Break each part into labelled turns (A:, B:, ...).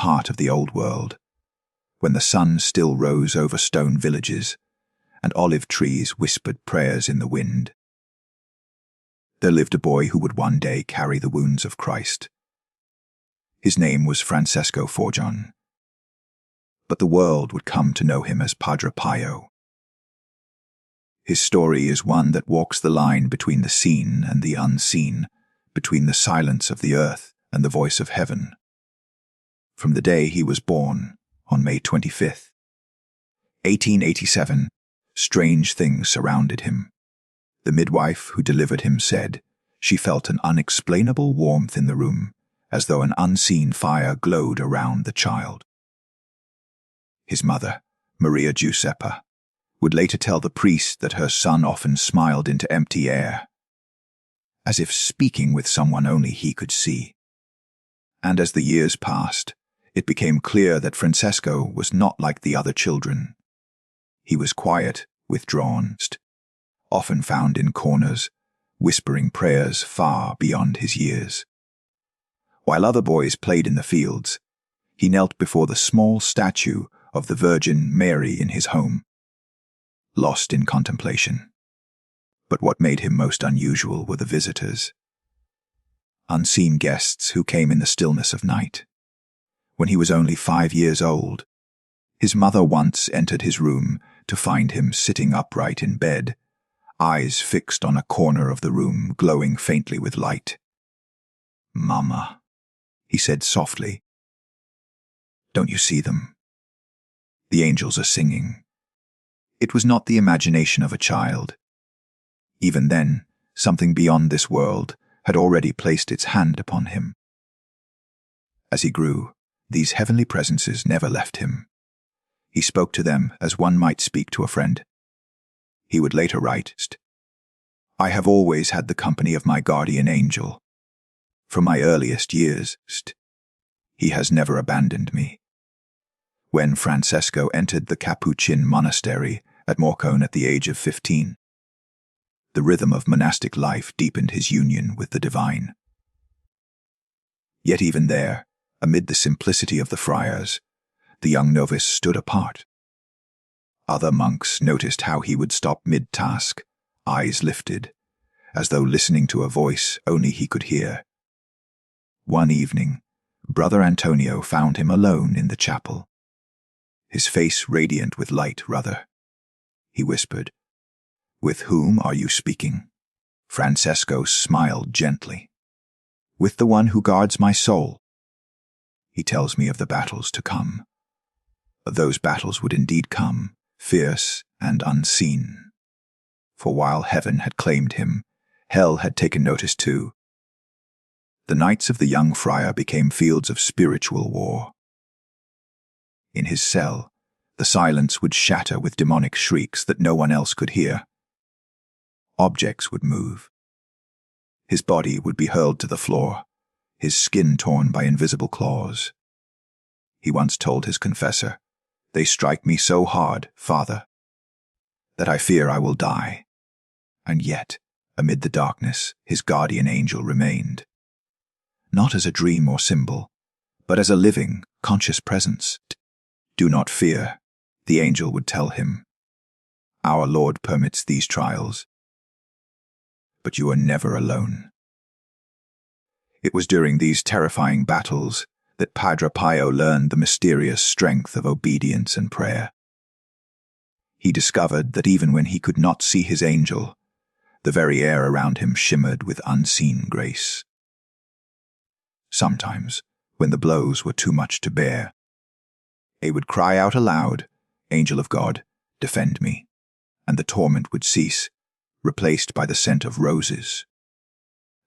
A: heart of the old world, when the sun still rose over stone villages and olive trees whispered prayers in the wind. There lived a boy who would one day carry the wounds of Christ. His name was Francesco Forgione, but the world would come to know him as Padre Pio. His story is one that walks the line between the seen and the unseen, between the silence of the earth and the voice of heaven. From the day he was born, on May 25th, 1887, strange things surrounded him. The midwife who delivered him said she felt an unexplainable warmth in the room, as though an unseen fire glowed around the child. His mother, Maria Giuseppa, would later tell the priest that her son often smiled into empty air, as if speaking with someone only he could see. And as the years passed, it became clear that Francesco was not like the other children. He was quiet, withdrawn, often found in corners, whispering prayers far beyond his years. While other boys played in the fields, he knelt before the small statue of the Virgin Mary in his home, lost in contemplation. But what made him most unusual were the visitors, unseen guests who came in the stillness of night. When he was only 5 years old, his mother once entered his room to find him sitting upright in bed, eyes fixed on a corner of the room glowing faintly with light. "Mama," he said softly, "don't you see them? The angels are singing." It was not the imagination of a child. Even then, something beyond this world had already placed its hand upon him. As he grew, these heavenly presences never left him. He spoke to them as one might speak to a friend. He would later write, "I have always had the company of my guardian angel. From my earliest years, he has never abandoned me." When Francesco entered the Capuchin monastery at Morcone at the age of 15, the rhythm of monastic life deepened his union with the divine. Yet even there, amid the simplicity of the friars, the young novice stood apart. Other monks noticed how he would stop mid-task, eyes lifted, as though listening to a voice only he could hear. One evening, Brother Antonio found him alone in the chapel, his face radiant with light, rather. He whispered, "With whom are you speaking?" Francesco smiled gently. "With the one who guards my soul. He tells me of the battles to come." Those battles would indeed come, fierce and unseen. For while heaven had claimed him, hell had taken notice too. The nights of the young friar became fields of spiritual war. In his cell, the silence would shatter with demonic shrieks that no one else could hear. Objects would move. His body would be hurled to the floor, his skin torn by invisible claws. He once told his confessor, "They strike me so hard, Father, that I fear I will die." And yet, amid the darkness, his guardian angel remained. Not as a dream or symbol, but as a living, conscious presence. "Do not fear," the angel would tell him. "Our Lord permits these trials, but you are never alone." It was during these terrifying battles that Padre Pio learned the mysterious strength of obedience and prayer. He discovered that even when he could not see his angel, the very air around him shimmered with unseen grace. Sometimes, when the blows were too much to bear, he would cry out aloud, "Angel of God, defend me," and the torment would cease, replaced by the scent of roses.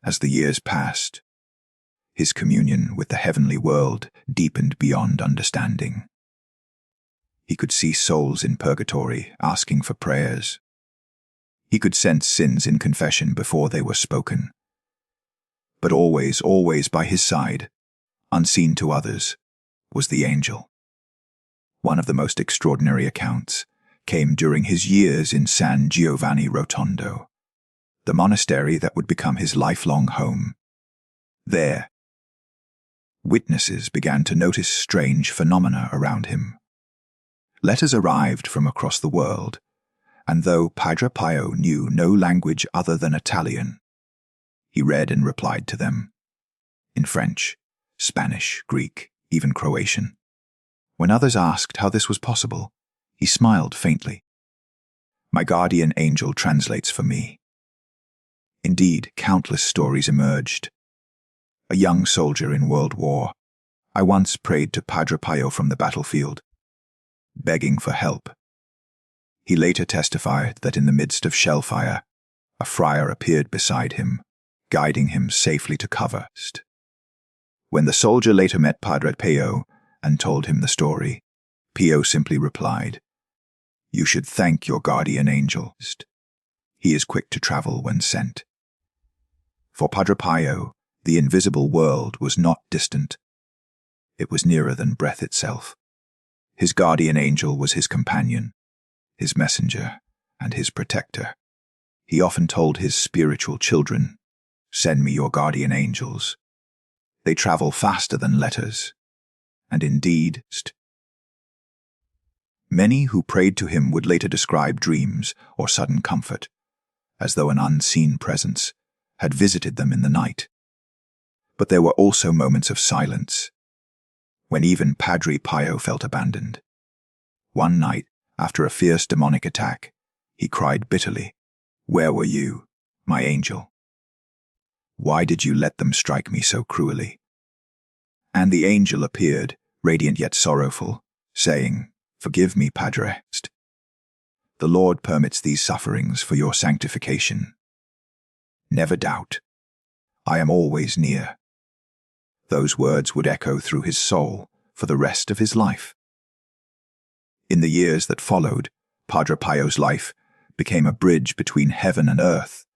A: As the years passed, his communion with the heavenly world deepened beyond understanding. He could see souls in purgatory asking for prayers. He could sense sins in confession before they were spoken. But always, always by his side, unseen to others, was the angel. One of the most extraordinary accounts came during his years in San Giovanni Rotondo, the monastery that would become his lifelong home. There, Witnesses began to notice strange phenomena around him. Letters arrived from across the world, and though Padre Pio knew no language other than Italian, he read and replied to them in French, Spanish, Greek, even Croatian. When others asked how this was possible, he smiled faintly. My guardian angel translates for me. Indeed, countless stories emerged. A young soldier in World War, I once prayed to Padre Pio from the battlefield, begging for help. He later testified that in the midst of shell fire, a friar appeared beside him, guiding him safely to cover. When the soldier later met Padre Pio and told him the story, Pio simply replied, "You should thank your guardian angel. He is quick to travel when sent." For Padre Pio, the invisible world was not distant. It was nearer than breath itself. His guardian angel was his companion, his messenger, and his protector. He often told his spiritual children, "Send me your guardian angels. They travel faster than letters." And indeed, many who prayed to him would later describe dreams or sudden comfort, as though an unseen presence had visited them in the night. But there were also moments of silence, when even Padre Pio felt abandoned. One night, after a fierce demonic attack, he cried bitterly, "Where were you, my angel? Why did you let them strike me so cruelly?" And the angel appeared, radiant yet sorrowful, saying, "Forgive me, Padre. The Lord permits these sufferings for your sanctification. Never doubt, I am always near." Those words would echo through his soul for the rest of his life. In the years that followed, Padre Pio's life became a bridge between heaven and earth.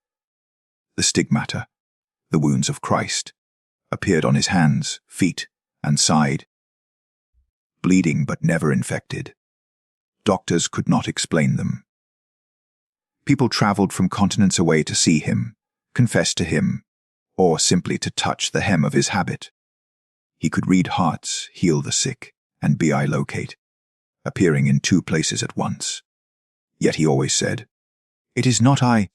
A: The stigmata, the wounds of Christ, appeared on his hands, feet, and side. Bleeding but never infected. Doctors could not explain them. People traveled from continents away to see him, confess to him, or simply to touch the hem of his habit. He could read hearts, heal the sick, and bilocate, appearing in 2 places at once. Yet he always said, "It is not I,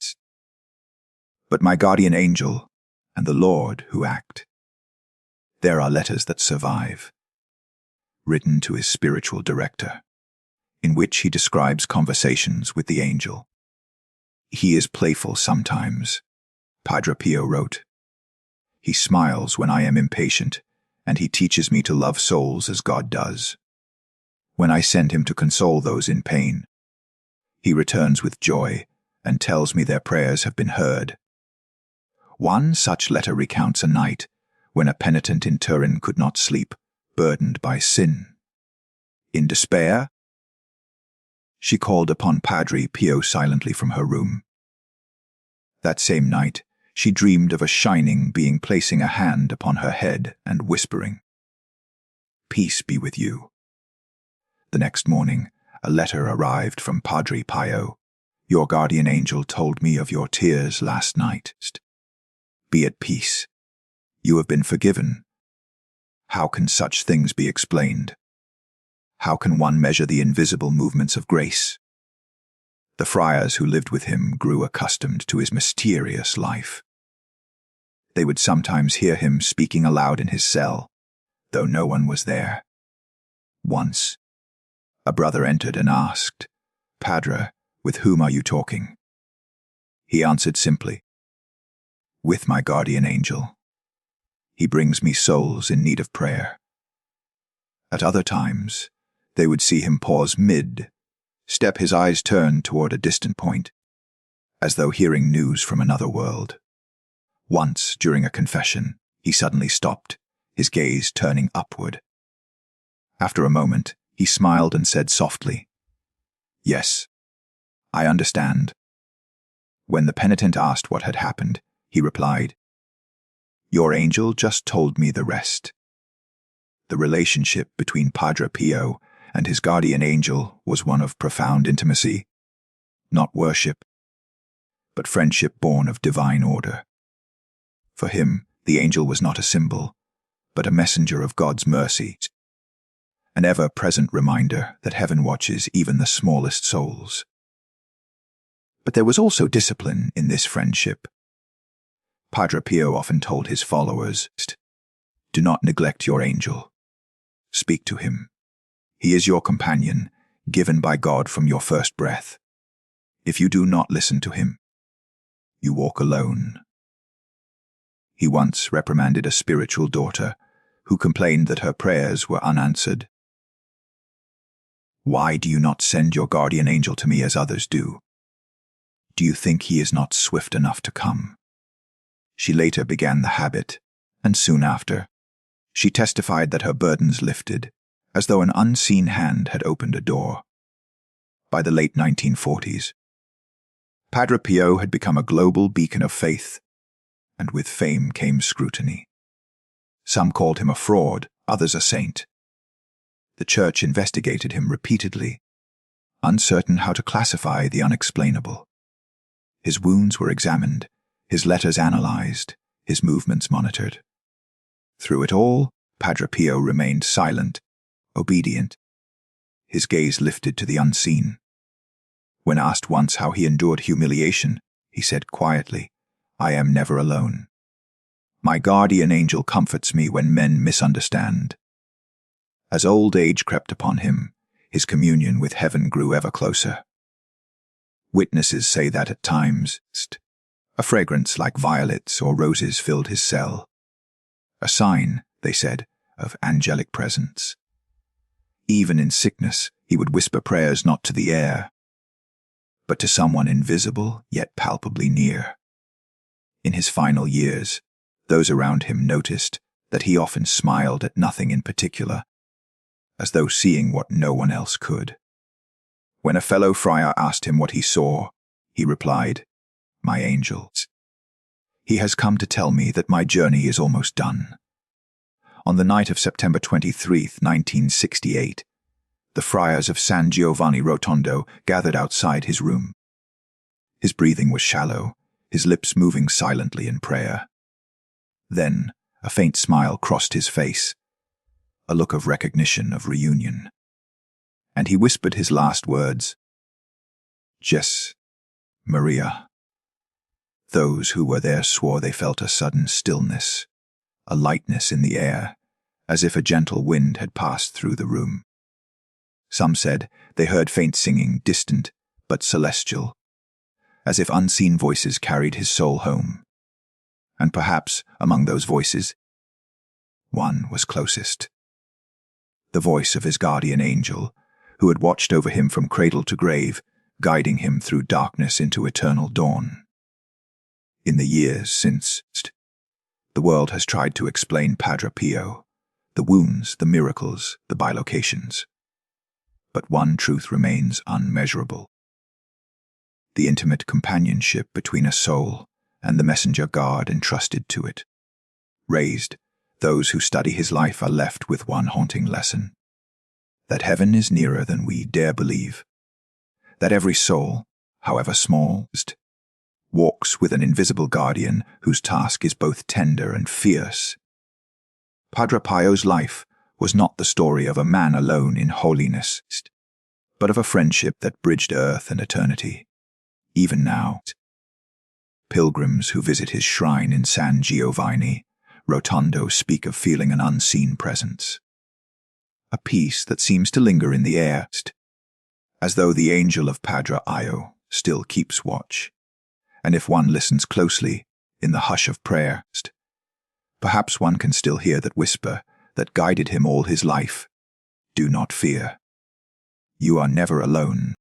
A: but my guardian angel and the Lord who act." There are letters that survive, written to his spiritual director, in which he describes conversations with the angel. "He is playful sometimes," Padre Pio wrote. "He smiles when I am impatient, and he teaches me to love souls as God does. When I send him to console those in pain, he returns with joy and tells me their prayers have been heard." One such letter recounts a night when a penitent in Turin could not sleep, burdened by sin. In despair, she called upon Padre Pio silently from her room. That same night, she dreamed of a shining being placing a hand upon her head and whispering, "Peace be with you." The next morning, a letter arrived from Padre Pio. "Your guardian angel told me of your tears last night. Be at peace. You have been forgiven." How can such things be explained? How can one measure the invisible movements of grace? The friars who lived with him grew accustomed to his mysterious life. They would sometimes hear him speaking aloud in his cell, though no one was there. Once, a brother entered and asked, "Padre, with whom are you talking?" He answered simply, "With my guardian angel. He brings me souls in need of prayer." At other times, they would see him pause mid-step, his eyes turned toward a distant point, as though hearing news from another world. Once, during a confession, he suddenly stopped, his gaze turning upward. After a moment, he smiled and said softly, "Yes, I understand." When the penitent asked what had happened, he replied, "Your angel just told me the rest." The relationship between Padre Pio and his guardian angel was one of profound intimacy, not worship, but friendship born of divine order. For him, the angel was not a symbol, but a messenger of God's mercy, an ever-present reminder that heaven watches even the smallest souls. But there was also discipline in this friendship. Padre Pio often told his followers, "Do not neglect your angel. Speak to him. He is your companion, given by God from your first breath. If you do not listen to him, you walk alone." He once reprimanded a spiritual daughter who complained that her prayers were unanswered. "Why do you not send your guardian angel to me as others do? Do you think he is not swift enough to come?" She later began the habit, and soon after, she testified that her burdens lifted, as though an unseen hand had opened a door. By the late 1940s, Padre Pio had become a global beacon of faith, and with fame came scrutiny. Some called him a fraud, others a saint. The Church investigated him repeatedly, uncertain how to classify the unexplainable. His wounds were examined, his letters analyzed, his movements monitored. Through it all, Padre Pio remained silent, obedient, his gaze lifted to the unseen. When asked once how he endured humiliation, he said quietly, "I am never alone. My guardian angel comforts me when men misunderstand." As old age crept upon him, his communion with heaven grew ever closer. Witnesses say that at times, a fragrance like violets or roses filled his cell. A sign, they said, of angelic presence. Even in sickness, he would whisper prayers not to the air, but to someone invisible yet palpably near. In his final years, those around him noticed that he often smiled at nothing in particular, as though seeing what no one else could. When a fellow friar asked him what he saw, he replied, "My angel. He has come to tell me that my journey is almost done." On the night of September 23, 1968, the friars of San Giovanni Rotondo gathered outside his room. His breathing was shallow, his lips moving silently in prayer. Then a faint smile crossed his face, a look of recognition, of reunion. And he whispered his last words, "Jes, Maria." Those who were there swore they felt a sudden stillness, a lightness in the air, as if a gentle wind had passed through the room. Some said they heard faint singing, distant but celestial, as if unseen voices carried his soul home. And perhaps among those voices, one was closest. The voice of his guardian angel, who had watched over him from cradle to grave, guiding him through darkness into eternal dawn. In the years since, the world has tried to explain Padre Pio, the wounds, the miracles, the bilocations. But one truth remains unmeasurable: the intimate companionship between a soul and the messenger God entrusted to it. Raised, those who study his life are left with one haunting lesson: that heaven is nearer than we dare believe, that every soul, however small, walks with an invisible guardian whose task is both tender and fierce. Padre Pio's life was not the story of a man alone in holiness, but of a friendship that bridged earth and eternity. Even now, pilgrims who visit his shrine in San Giovanni Rotondo speak of feeling an unseen presence, a peace that seems to linger in the air, as though the angel of Padre Pio still keeps watch. And if one listens closely, in the hush of prayer, perhaps one can still hear that whisper that guided him all his life: "Do not fear. You are never alone."